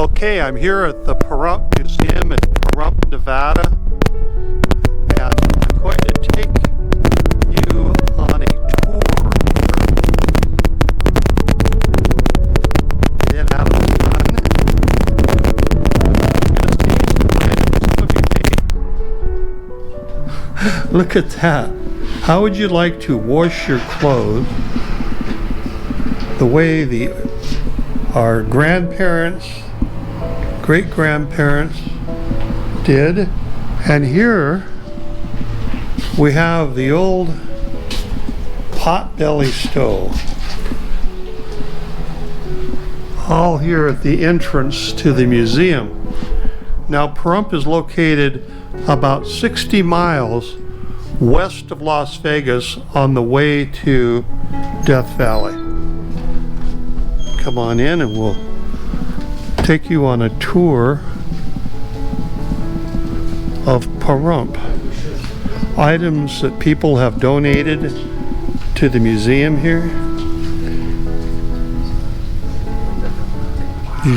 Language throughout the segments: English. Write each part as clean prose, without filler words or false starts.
Okay, I'm here at the Pahrump Museum in Pahrump, Nevada, and I'm going to take you on a tour here. Get out of the sun. Look at that. How would you like to wash your clothes the way our grandparents, great-grandparents did? And here we have the old potbelly stove, all here at the entrance to the museum. Now, Pahrump is located about 60 miles west of Las Vegas on the way to Death Valley. Come on in and we'll take you on a tour of Pahrump. Items that people have donated to the museum here.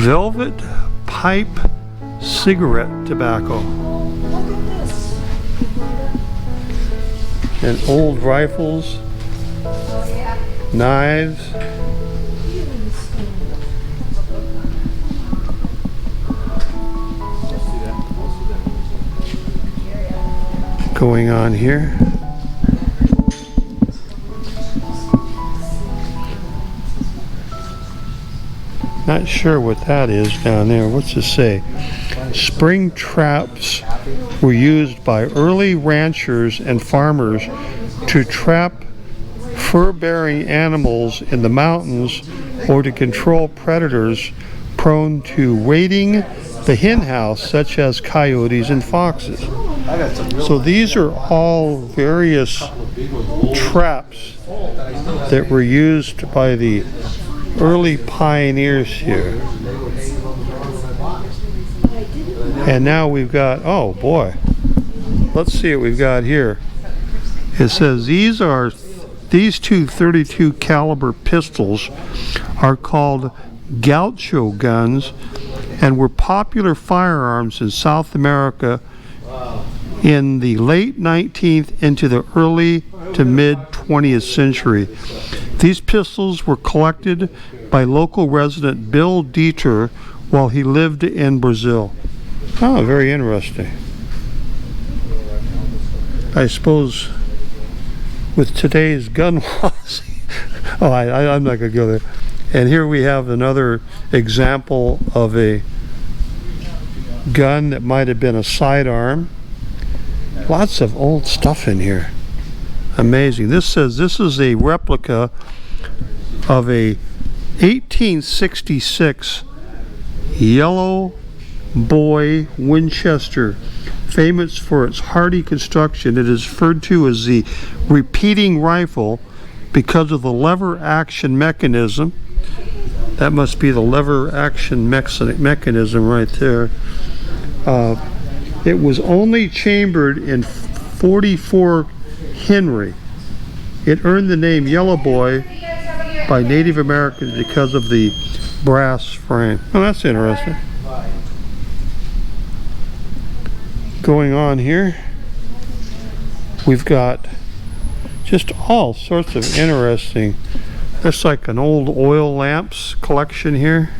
Velvet pipe cigarette tobacco. And old rifles, knives, going on here. Not sure what that is down there. What's it say? Spring traps were used by early ranchers and farmers to trap fur-bearing animals in the mountains or to control predators prone to raiding the hen house, such as coyotes and foxes. So these are all various traps that were used by the early pioneers here. And now we've got, oh boy, let's see what we've got here. It says these two 32 caliber pistols are called gaucho guns and were popular firearms in South America in the late 19th into the early to mid 20th century. These pistols were collected by local resident Bill Dieter while he lived in Brazil. Oh, very interesting. I suppose with today's gun laws, I'm not going to go there. And here we have another example of a gun that might have been a sidearm. Lots of old stuff in here. Amazing. This says this is a replica of a 1866 Yellow Boy Winchester, famous for its hardy construction. It is referred to as the repeating rifle because of the lever action mechanism. That must be the lever action mechanism right there. It was only chambered in 44 Henry. It earned the name Yellow Boy by Native Americans because of the brass frame. Oh, that's interesting. Going on here, we've got just all sorts of interesting. That's like an old oil lamps collection here.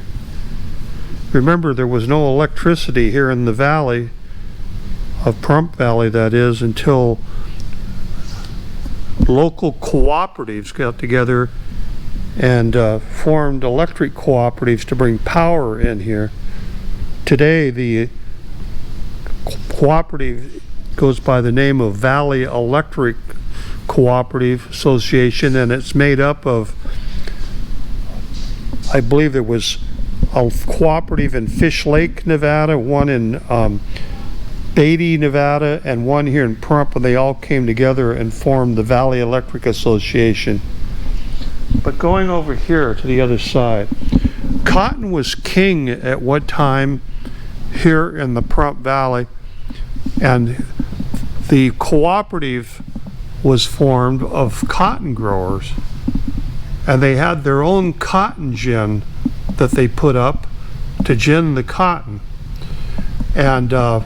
Remember, there was no electricity here in the valley of Pahrump Valley, that is, until local cooperatives got together and formed electric cooperatives to bring power in here. Today, the cooperative goes by the name of Valley Electric Cooperative Association, and it's made up of, I believe there was a cooperative in Fish Lake, Nevada, one in Beatty, Nevada, and one here in Pahrump, and they all came together and formed the Valley Electric Association. But going over here to the other side, cotton was king at what time here in the Pahrump Valley, and the cooperative was formed of cotton growers, and they had their own cotton gin that they put up to gin the cotton. And it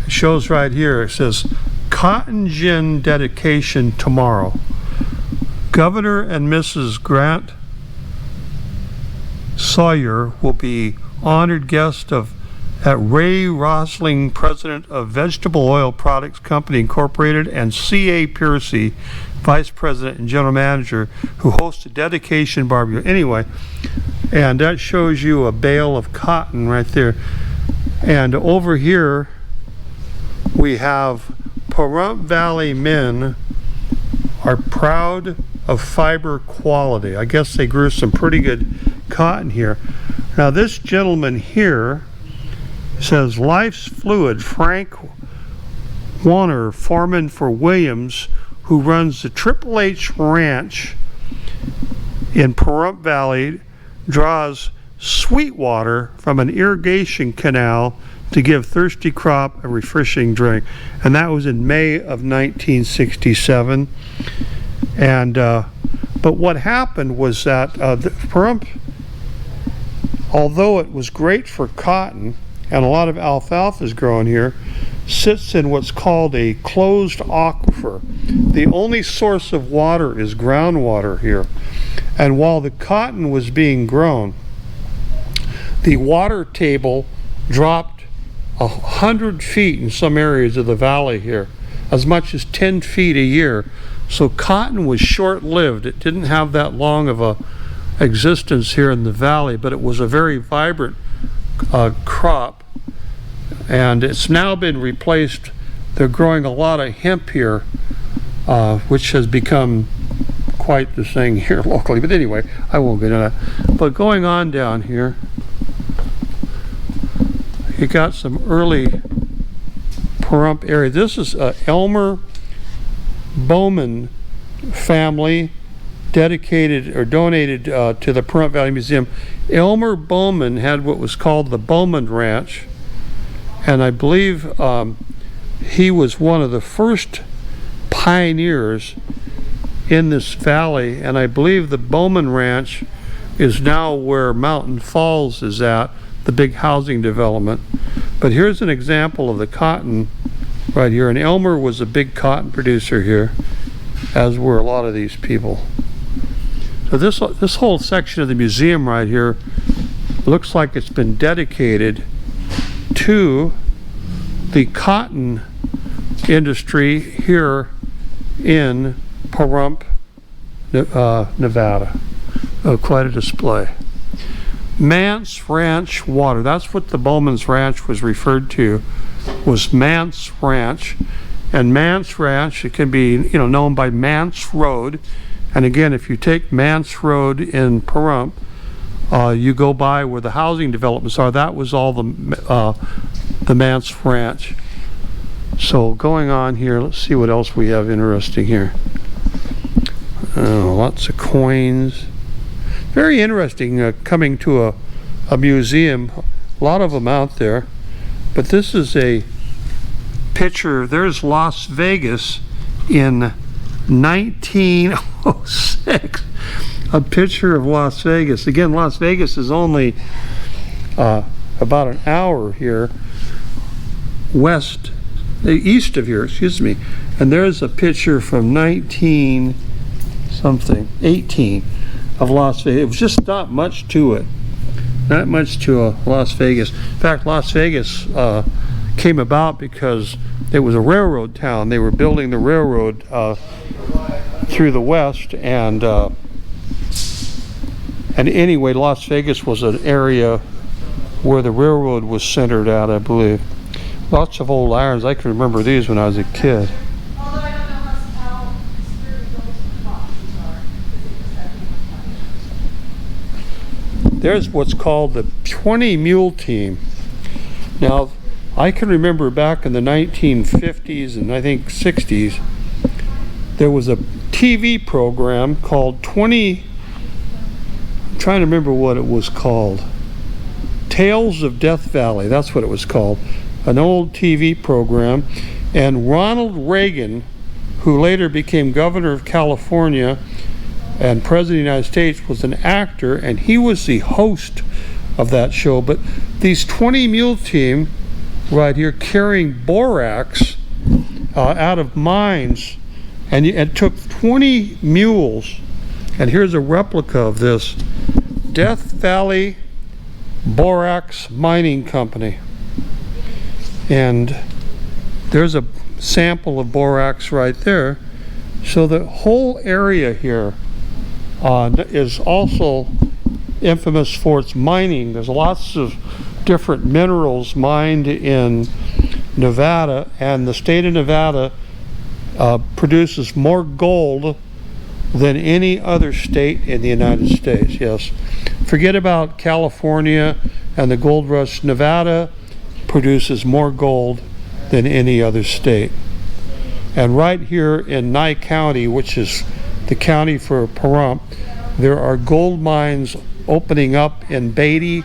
shows right here, it says, Cotton Gin dedication tomorrow. Governor and Mrs. Grant Sawyer will be honored guest at Ray Rosling, president of Vegetable Oil Products Company Incorporated, and C.A. Piercy, vice president and general manager, who hosts a dedication barbecue. Anyway, and that shows you a bale of cotton right there. And over here we have Pahrump Valley men are proud of fiber quality. I guess they grew some pretty good cotton here. Now this gentleman here says, Life's Fluid, Frank Warner, foreman for Williams, who runs the Triple H Ranch in Pahrump Valley, draws sweet water from an irrigation canal to give thirsty crop a refreshing drink. And that was in May of 1967. And but what happened was that the Pahrump, although it was great for cotton, and a lot of alfalfa is grown here, sits in what's called a closed aquifer. The only source of water is groundwater here. And while the cotton was being grown, the water table dropped 100 feet in some areas of the valley here, as much as 10 feet a year. So cotton was short-lived. It didn't have that long of a existence here in the valley, but it was a very vibrant crop, and it's now been replaced. They're growing a lot of hemp here, which has become quite the thing here locally. But anyway, I won't get into that. But going on down here, you got some early Pahrump area. This is Elmer Bowman family, dedicated or donated to the Pahrump Valley Museum. Elmer Bowman had what was called the Bowman Ranch, and I believe he was one of the first pioneers in this valley, and I believe the Bowman Ranch is now where Mountain Falls is at, the big housing development. But here's an example of the cotton right here, and Elmer was a big cotton producer here, as were a lot of these people. So this whole section of the museum right here looks like it's been dedicated to the cotton industry here in Pahrump, Nevada. Oh, quite a display. Mance Ranch water. That's what the Bowman's Ranch was referred to, was Mance Ranch. And Mance Ranch, it can be, known by Mance Road. And again, if you take Mance Road in Pahrump, you go by where the housing developments are. That was all the Mance Ranch. So going on here, let's see what else we have interesting here. Lots of coins. Very interesting coming to a museum. A lot of them out there. But this is a picture. There's Las Vegas in 1906. A picture of Las Vegas. Again, Las Vegas is only about an hour here east of here, excuse me. And there's a picture from 18 of Las Vegas. It was just not much to it. Not much to Las Vegas. In fact, Las Vegas came about because it was a railroad town. They were building the railroad through the west, and anyway, Las Vegas was an area where the railroad was centered at, I believe. Lots of old irons. I can remember these when I was a kid. There's what's called the 20 Mule Team. Now, I can remember back in the 1950s and I think 60s, there was a TV program called I'm trying to remember what it was called. Tales of Death Valley, that's what it was called. An old TV program. And Ronald Reagan, who later became governor of California, and President of the United States was an actor, and he was the host of that show. But these 20 mule team right here carrying borax out of mines, and it took 20 mules, and here's a replica of this. Death Valley Borax Mining Company, and there's a sample of borax right there. So the whole area here is also infamous for its mining. There's lots of different minerals mined in Nevada, and the state of Nevada produces more gold than any other state in the United States. Yes, forget about California and the gold rush. Nevada produces more gold than any other state. And right here in Nye County, which is the county for Pahrump, there are gold mines opening up in Beatty.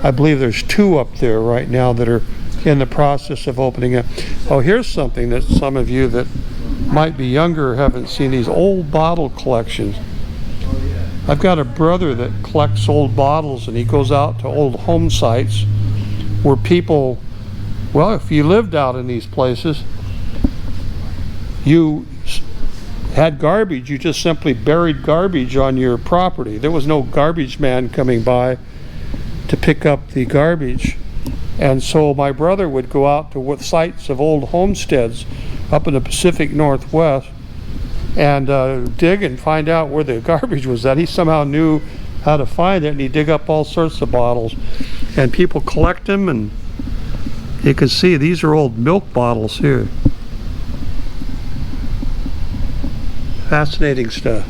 I believe there's 2 up there right now that are in the process of opening up. Oh, here's something that some of you that might be younger haven't seen, these old bottle collections. I've got a brother that collects old bottles, and he goes out to old home sites where people, well, if you lived out in these places, you had garbage, you just simply buried garbage on your property. There was no garbage man coming by to pick up the garbage. And so my brother would go out to sites of old homesteads up in the Pacific Northwest and dig and find out where the garbage was at. He somehow knew how to find it, and he'd dig up all sorts of bottles. And people collect them, and you can see these are old milk bottles here. Fascinating stuff.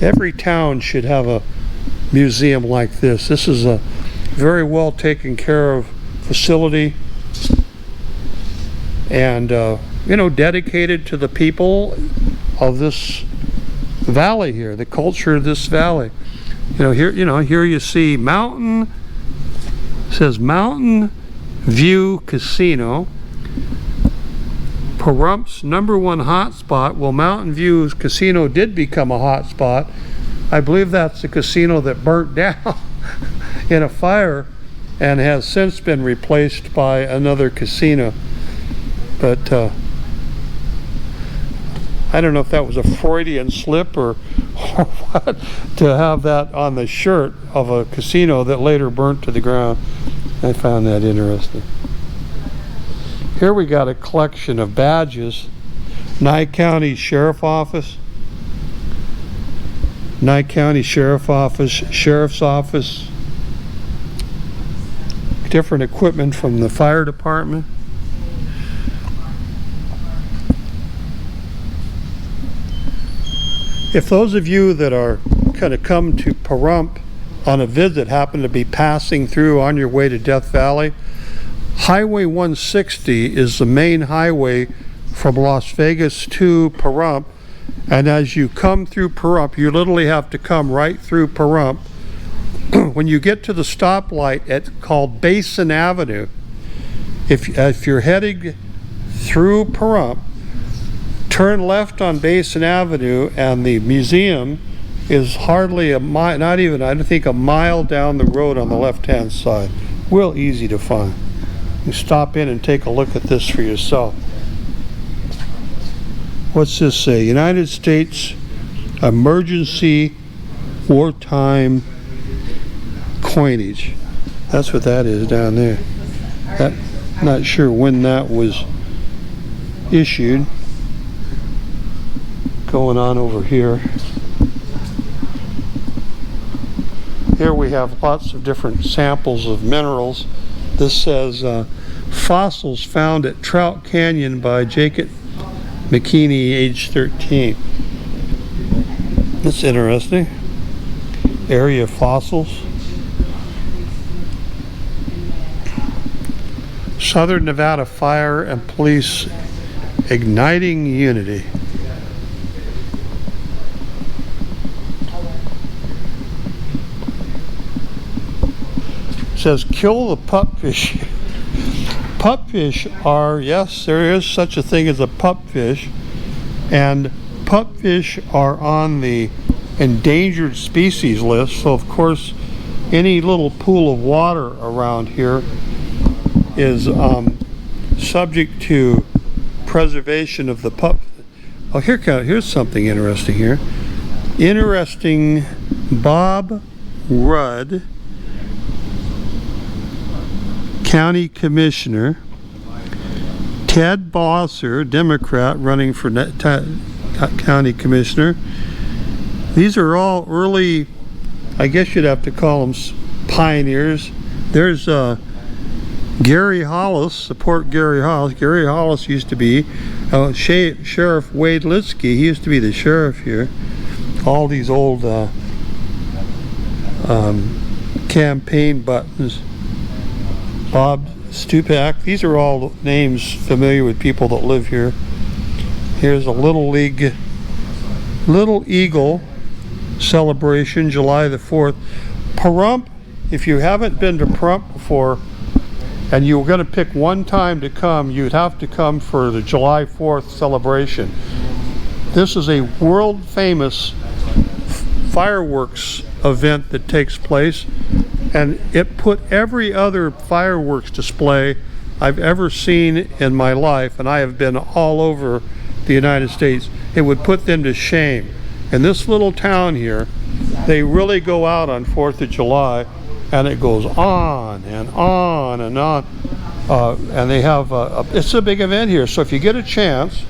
Every town should have a museum like this. This is a very well taken care of facility, and you know, dedicated to the people of this valley here, the culture of this valley. Here you see Mountain, it says Mountain View Casino, Pahrump's #1 hotspot. Well, Mountain View Casino did become a hotspot. I believe that's the casino that burnt down in a fire and has since been replaced by another casino. But I don't know if that was a Freudian slip or what, to have that on the shirt of a casino that later burnt to the ground. I found that interesting. Here we got a collection of badges. Nye County Sheriff Office, Nye County Sheriff Office, Sheriff's Office, different equipment from the fire department. If those of you that are kind of come to Pahrump on a visit happen to be passing through on your way to Death Valley, Highway 160 is the main highway from Las Vegas to Pahrump, and as you come through Pahrump, you literally have to come right through Pahrump. When you get to the stoplight at called Basin Avenue, if you're heading through Pahrump, turn left on Basin Avenue, and the museum is hardly a mile, not even, I don't think, a mile down the road on the left-hand side. Real easy to find. You stop in and take a look at this for yourself. What's this say? United States Emergency Wartime Coinage. That's what that is down there. Not sure when that was issued. Going on over here. Here we have lots of different samples of minerals. This says fossils found at Trout Canyon by Jacob McKinney, age 13. That's interesting. Area fossils. Southern Nevada Fire and Police Igniting Unity. It says kill the Pupfish are, yes, there is such a thing as a pupfish, and pupfish are on the endangered species list. So of course any little pool of water around here is subject to preservation of the pup. Oh, here's something interesting here. Interesting. Bob Rudd, County Commissioner. Ted Bosser, Democrat, running for County Commissioner. These are all early, I guess you'd have to call them pioneers. There's Gary Hollis, support Gary Hollis. Gary Hollis used to be Sheriff Wade Litsky. He used to be the sheriff here. All these old campaign buttons. Bob Stupak. These are all names familiar with people that live here. Here's a Little Eagle celebration, July the 4th. Pahrump, if you haven't been to Pahrump before and you were going to pick one time to come, you'd have to come for the July 4th celebration. This is a world famous fireworks event that takes place, and it put every other fireworks display I've ever seen in my life, and I have been all over the United States, it would put them to shame. In this little town here, they really go out on 4th of July, and it goes on and on and on. And they have, it's a big event here. So if you get a chance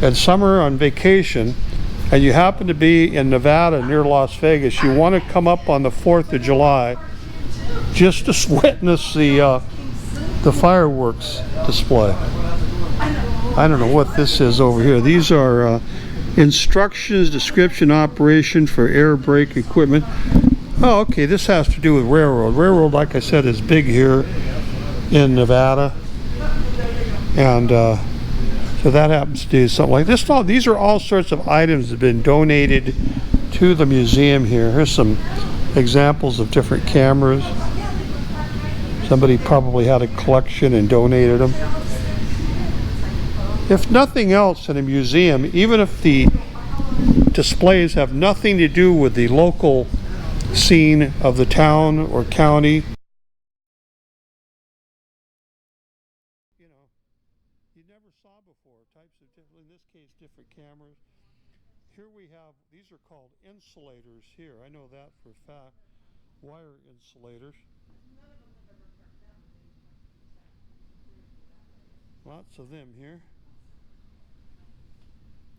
in summer on vacation, and you happen to be in Nevada near Las Vegas, you want to come up on the 4th of July just to witness the fireworks display. I don't know what this is over here. These are instructions, description, operation for air brake equipment. Oh, okay, this has to do with railroad. Railroad, like I said, is big here in Nevada. And so that happens to do something like this. These are all sorts of items that have been donated to the museum here. Here's some examples of different cameras. Somebody probably had a collection and donated them. If nothing else in a museum, even if the displays have nothing to do with the local scene of the town or county, you know, you never saw before, types of different, in this case, different cameras. Here we have, these are called insulators here. I know that for a fact. Wire insulators. Lots of them here.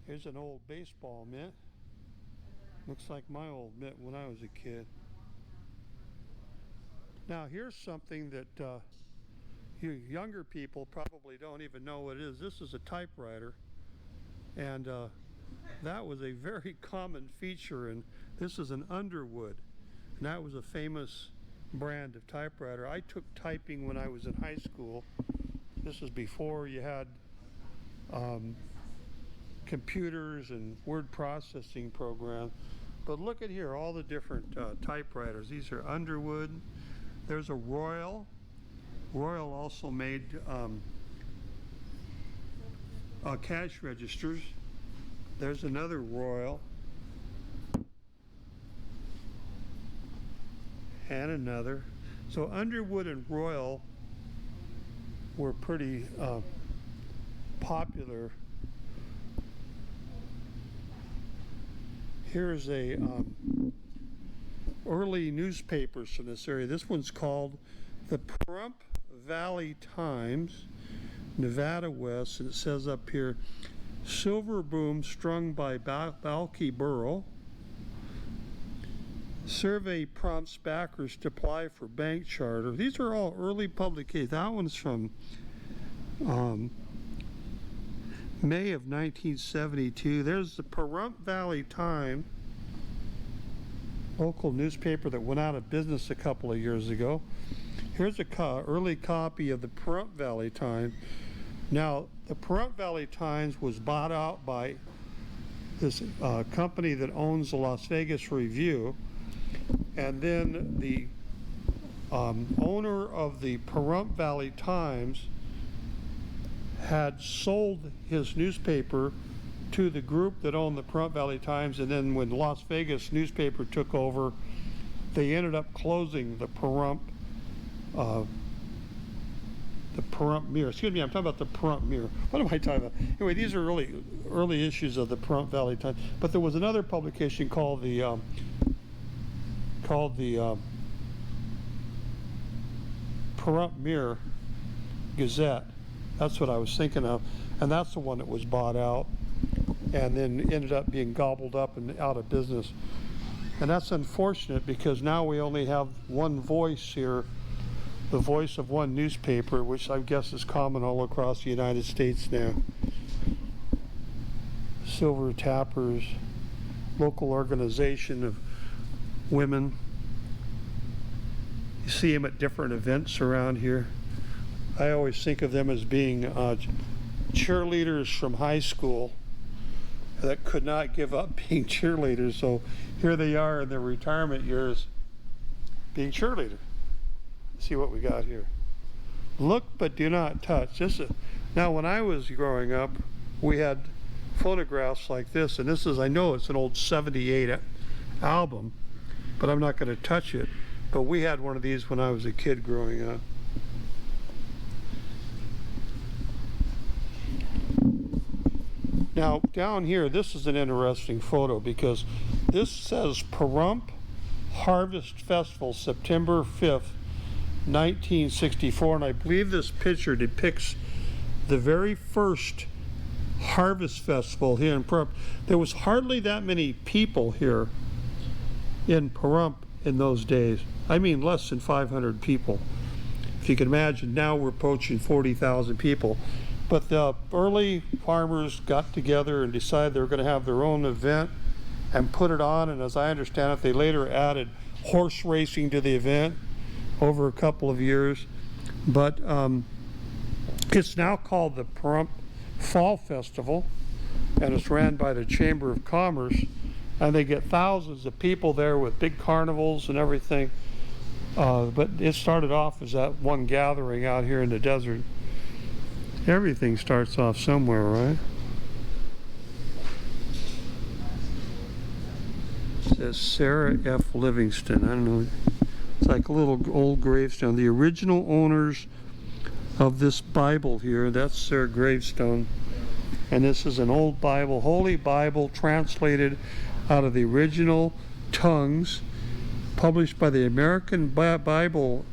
Here's an old baseball mitt. Looks like my old mitt when I was a kid. Now here's something that you younger people probably don't even know what it is. This is a typewriter, and that was a very common feature, and this is an Underwood, and that was a famous brand of typewriter. I took typing when I was in high school. This was before you had computers and word processing programs. But look at here, all the different typewriters. These are Underwood. There's a Royal. Royal also made cash registers. There's another Royal. And another. So Underwood and Royal were pretty popular. Here's a early newspapers from this area. This one's called the Pahrump Valley Times, Nevada West, and it says up here, silver boom strung by Balky Burrow. Survey prompts backers to apply for bank charter. These are all early publications. That one's from May of 1972. There's the Pahrump Valley Times, local newspaper that went out of business a couple of years ago. Here's a early copy of the Pahrump Valley Times. Now, the Pahrump Valley Times was bought out by this company that owns the Las Vegas Review, and then the owner of the Pahrump Valley Times had sold his newspaper to the group that owned the Pahrump Valley Times, and then when Las Vegas newspaper took over, they ended up closing the Pahrump Mirror. Excuse me, I'm talking about the Pahrump Mirror. What am I talking about? Anyway, these are early issues of the Pahrump Valley Times. But there was another publication called the Pahrump Mirror Gazette. That's what I was thinking of, and that's the one that was bought out and then ended up being gobbled up and out of business. And that's unfortunate, because now we only have one voice here, the voice of one newspaper, which I guess is common all across the United States now. Silver Tappers, local organization of women. You see them at different events around here. I always think of them as being cheerleaders from high school that could not give up being cheerleaders, so here they are in their retirement years being cheerleader. See what we got here. Look but do not touch. Now, when I was growing up, we had phonographs like this, and this is, I know it's an old 78 album, but I'm not going to touch it. But we had one of these when I was a kid growing up. Now, down here, this is an interesting photo, because this says Pahrump Harvest Festival, September 5th, 1964, and I believe this picture depicts the very first Harvest Festival here in Pahrump. There was hardly that many people here in Pahrump in those days. I mean, less than 500 people. If you can imagine, now we're approaching 40,000 people. But the early farmers got together and decided they were going to have their own event and put it on, and as I understand it, they later added horse racing to the event over a couple of years. But it's now called the Pahrump Fall Festival, and it's ran by the Chamber of Commerce, and they get thousands of people there with big carnivals and everything. But it started off as that one gathering out here in the desert. Everything starts off somewhere, right? It says Sarah F. Livingston. I don't know. It's like a little old gravestone. The original owners of this Bible here, that's their gravestone. And this is an old Bible, Holy Bible, translated out of the original tongues, published by the American Bible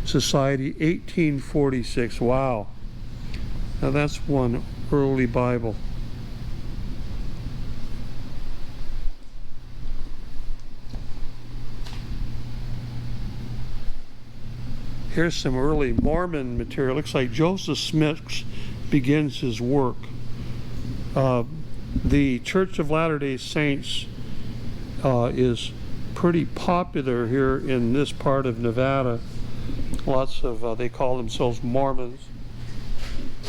Society, 1846. Wow. Now that's one early Bible. Here's some early Mormon material. Looks like Joseph Smith begins his work. The Church of Latter-day Saints is pretty popular here in this part of Nevada. Lots of, they call themselves Mormons.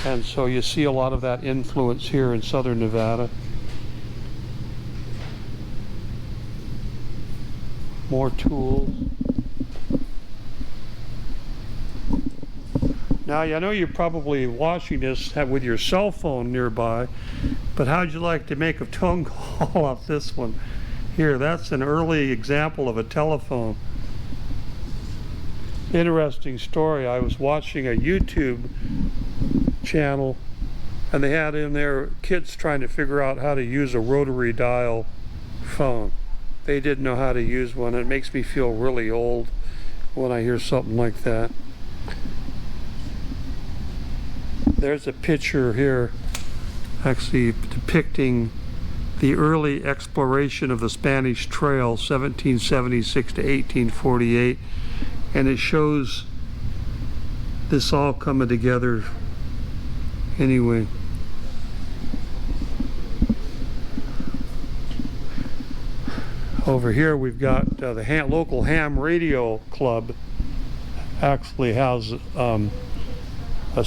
And so you see a lot of that influence here in southern Nevada. More tools. Now, I know you're probably watching this with your cell phone nearby, but how'd you like to make a phone call off this one? Here, that's an early example of a telephone. Interesting story. I was watching a YouTube channel, and they had in there kids trying to figure out how to use a rotary dial phone. They didn't know how to use one. It makes me feel really old when I hear something like that. There's a picture here actually depicting the early exploration of the Spanish Trail, 1776 to 1848, and it shows this all coming together. Anyway, over here we've got the local ham radio club actually has a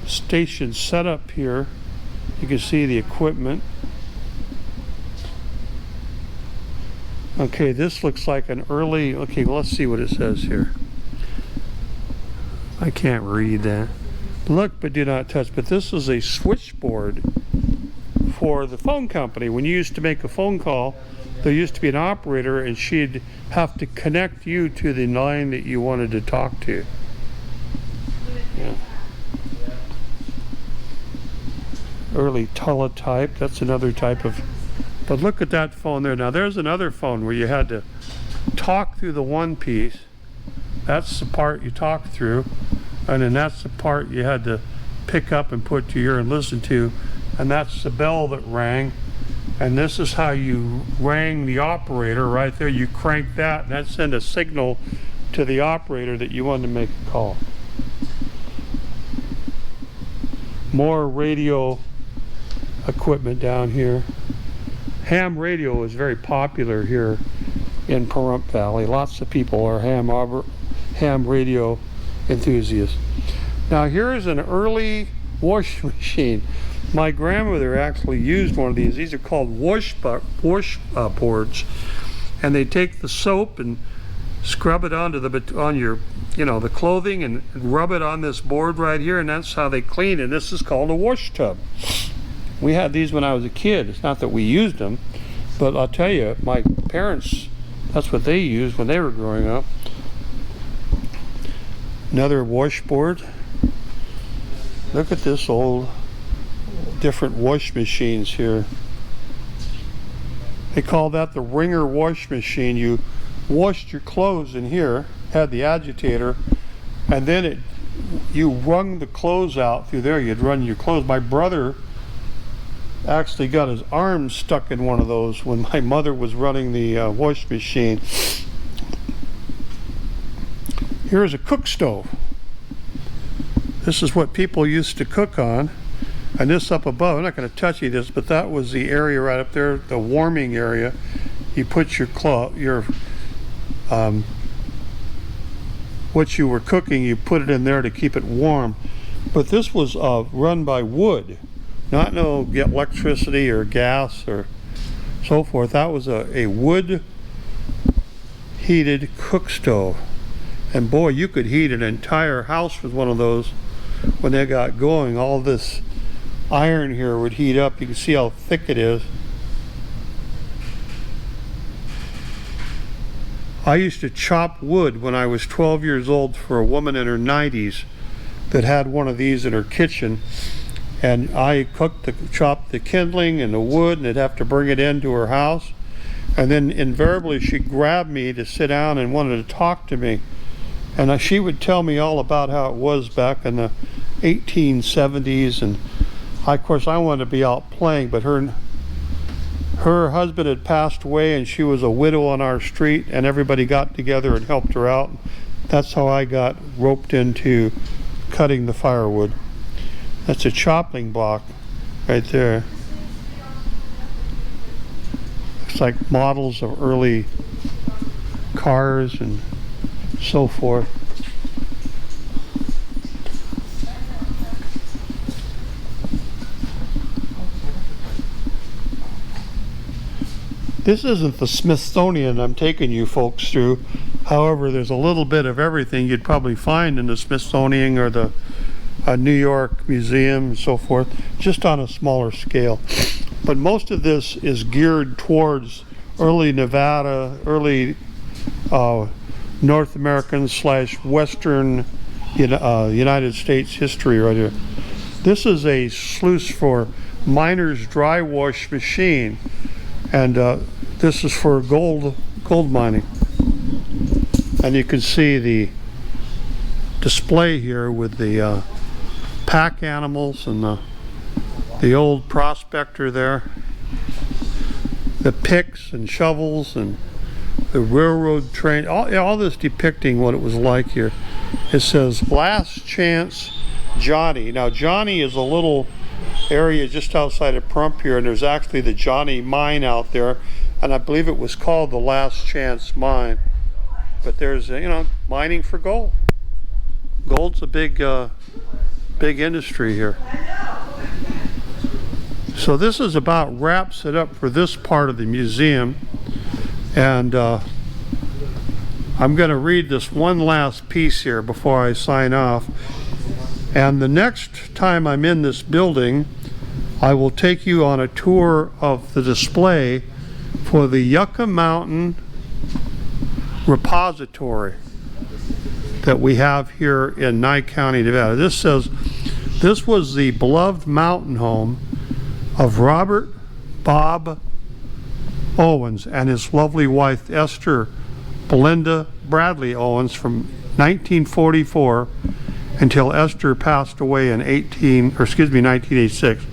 station set up here. You can see the equipment. Okay, this looks like an early, okay, let's see what it says here. I can't read that. Look but do not touch. But this is a switchboard for the phone company. When you used to make a phone call, there used to be an operator, and she'd have to connect you to the line that you wanted to talk to. Yeah. Early teletype, that's another type of, but look at that phone there. Now there's another phone where you had to talk through the one piece. That's the part you talked through, and then that's the part you had to pick up and put to your ear and listen to, and that's the bell that rang. And this is how you rang the operator right there. You crank that, and that sent a signal to the operator that you wanted to make a call. More radio equipment down here. Ham radio is very popular here in Pahrump Valley. Lots of people are ham radio enthusiasts. Now here's an early washing machine. My grandmother actually used one of these. These are called wash boards, and they take the soap and scrub it onto on your, the clothing, and rub it on this board right here, and that's how they clean it. This is called a wash tub. We had these when I was a kid. It's not that we used them, but I'll tell you, my parents, that's what they used when they were growing up. Another washboard. Look at this old, different wash machines here. They call that the wringer wash machine. You washed your clothes in here, had the agitator, and then you wrung the clothes out through there. You'd run your clothes. My brother actually got his arm stuck in one of those when my mother was running the wash machine. Here's a cook stove. This is what people used to cook on. And this up above, I'm not going to touch you this, but that was the area right up there, the warming area. You put your what you were cooking, you put it in there to keep it warm. But this was run by wood, not no electricity or gas or so forth. That was a wood heated cook stove. And boy, you could heat an entire house with one of those when they got going. All this iron here would heat up. You can see how thick it is. I used to chop wood when I was 12 years old for a woman in her 90s that had one of these in her kitchen, and I chopped the kindling and the wood, and they'd have to bring it into her house, and then invariably she'd grab me to sit down and wanted to talk to me, and she would tell me all about how it was back in the 1870s, and of course I wanted to be out playing, but her husband had passed away, and she was a widow on our street, and everybody got together and helped her out. That's how I got roped into cutting the firewood. That's a chopping block right there. Looks like models of early cars and so forth. This isn't the Smithsonian I'm taking you folks through. However, there's a little bit of everything you'd probably find in the Smithsonian or the New York Museum and so forth, just on a smaller scale. But most of this is geared towards early Nevada, early North American / Western United States history right here. This is a sluice for miner's dry wash machine, and this is for gold mining. And you can see the display here with the pack animals and the old prospector there, the picks and shovels and the railroad train, all this depicting what it was like here. It says Last Chance Johnny. Now Johnny is a little area just outside of Pahrump here, and there's actually the Johnny mine out there, and I believe it was called the Last Chance Mine. But there's mining for gold. Gold's a big industry here. So this is about wraps it up for this part of the museum, and I'm going to read this one last piece here before I sign off. And the next time I'm in this building, I will take you on a tour of the display for the Yucca Mountain Repository that we have here in Nye County, Nevada. This says, this was the beloved mountain home of Robert Bob Owens and his lovely wife Esther Belinda Bradley Owens from 1944 until Esther passed away in 1986.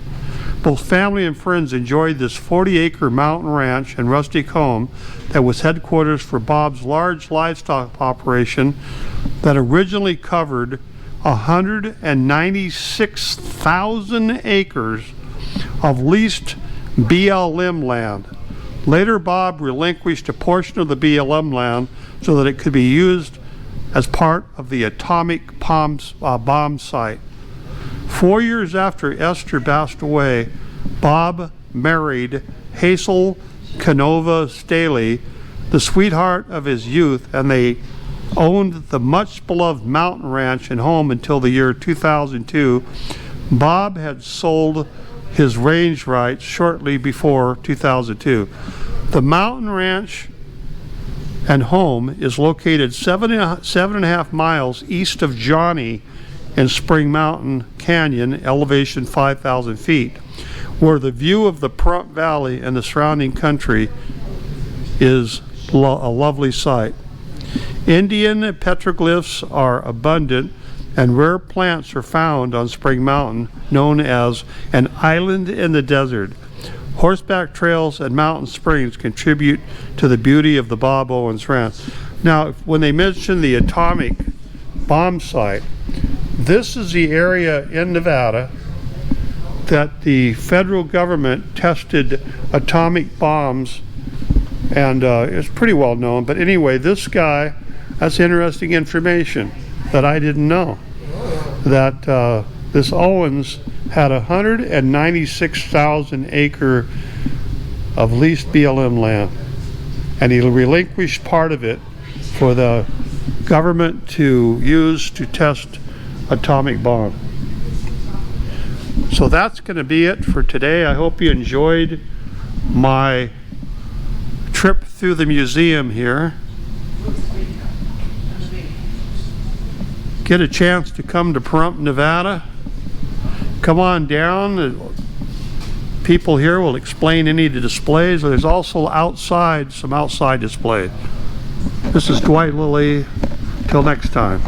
Both family and friends enjoyed this 40-acre mountain ranch and rustic home that was headquarters for Bob's large livestock operation that originally covered 196,000 acres of leased BLM land. Later, Bob relinquished a portion of the BLM land so that it could be used as part of the atomic bomb site. 4 years after Esther passed away, Bob married Hazel Canova Staley, the sweetheart of his youth, and they owned the much beloved mountain ranch and home until the year 2002. Bob had sold his range rights shortly before 2002. The mountain ranch and home is located 7.5 miles east of Johnny in Spring Mountain Canyon, elevation 5,000 feet, where the view of the Pahrump Valley and the surrounding country is a lovely sight. Indian petroglyphs are abundant and rare plants are found on Spring Mountain, known as an island in the desert. Horseback trails and mountain springs contribute to the beauty of the Bob Owens Ranch. Now, when they mention the atomic bomb site, this is the area in Nevada that the federal government tested atomic bombs, and it's pretty well known. But anyway, this guy, that's interesting information that I didn't know, that this Owens had 196,000 acre of leased BLM land, and he relinquished part of it for the government to use to test atomic bomb. So that's going to be it for today. I hope you enjoyed my trip through the museum here. Get a chance to come to Pahrump, Nevada. Come on down. People here will explain any of the displays. There's also some outside displays. This is Dwight Lilly. Till next time.